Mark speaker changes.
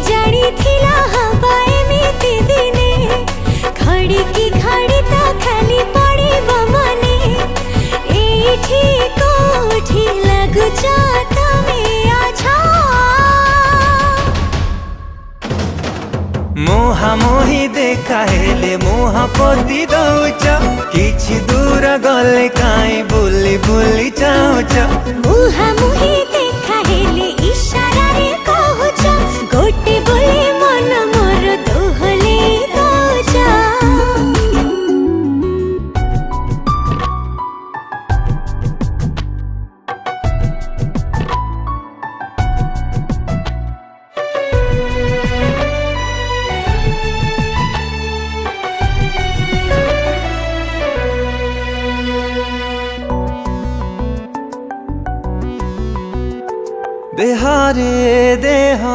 Speaker 1: जानी थिला हवा एमिति दिने घड़ी की घड़ी ता खाली पड़ी बमने एठी कोठी लगुचा तमे आछा
Speaker 2: मोहा मोही देखा हेले मोहा पोती दौच किछि दूर गले काई बुली बुली जाउच
Speaker 1: मुहा मुही देखा हेले इशारा रे कहूच गोटे बोले मन मोर दोहले दौच
Speaker 2: देहारे देहा